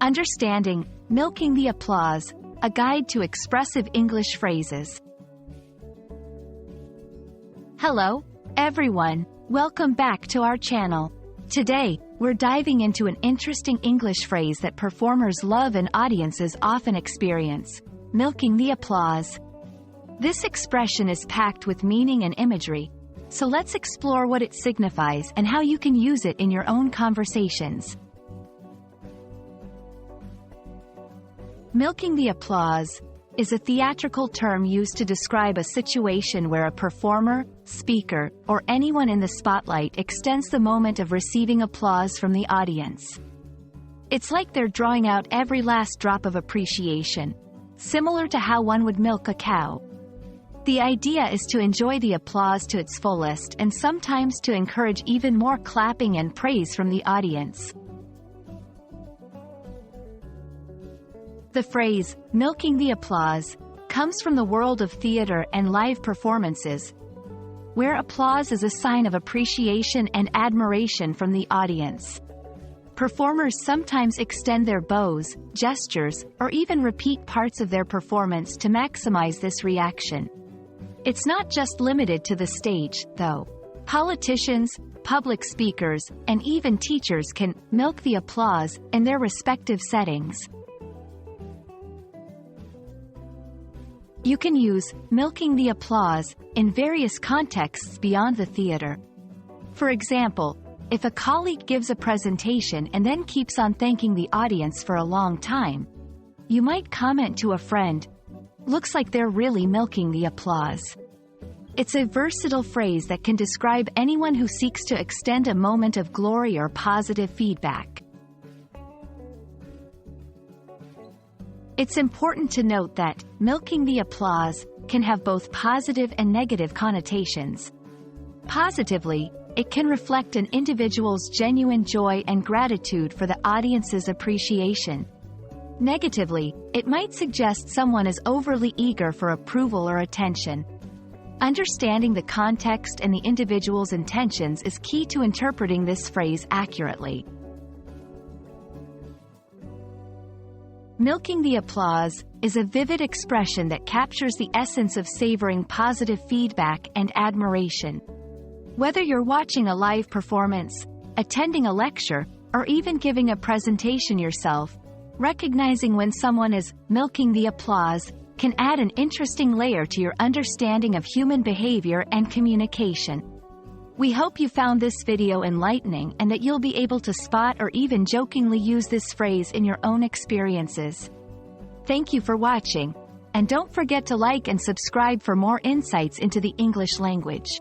Understanding Milking the Applause, a guide to expressive English phrases. Hello, everyone. Welcome back to our channel. Today, we're diving into an interesting English phrase that performers love and audiences often experience: milking the applause. This expression is packed with meaning and imagery, so let's explore what it signifies and how you can use it in your own conversations. Milking the applause is a theatrical term used to describe a situation where a performer, speaker, or anyone in the spotlight extends the moment of receiving applause from the audience. It's like they're drawing out every last drop of appreciation, similar to how one would milk a cow. The idea is to enjoy the applause to its fullest and sometimes to encourage even more clapping and praise from the audience. The phrase, milking the applause, comes from the world of theater and live performances, where applause is a sign of appreciation and admiration from the audience. Performers sometimes extend their bows, gestures, or even repeat parts of their performance to maximize this reaction. It's not just limited to the stage, though. Politicians, public speakers, and even teachers can milk the applause in their respective settings. You can use milking the applause in various contexts beyond the theater. For example, if a colleague gives a presentation and then keeps on thanking the audience for a long time, you might comment to a friend, "Looks like they're really milking the applause." It's a versatile phrase that can describe anyone who seeks to extend a moment of glory or positive feedback. It's important to note that milking the applause can have both positive and negative connotations. Positively, it can reflect an individual's genuine joy and gratitude for the audience's appreciation. Negatively, it might suggest someone is overly eager for approval or attention. Understanding the context and the individual's intentions is key to interpreting this phrase accurately. Milking the applause is a vivid expression that captures the essence of savoring positive feedback and admiration. Whether you're watching a live performance, attending a lecture, or even giving a presentation yourself, recognizing when someone is milking the applause can add an interesting layer to your understanding of human behavior and communication. We hope you found this video enlightening and that you'll be able to spot or even jokingly use this phrase in your own experiences. Thank you for watching, and don't forget to like and subscribe for more insights into the English language.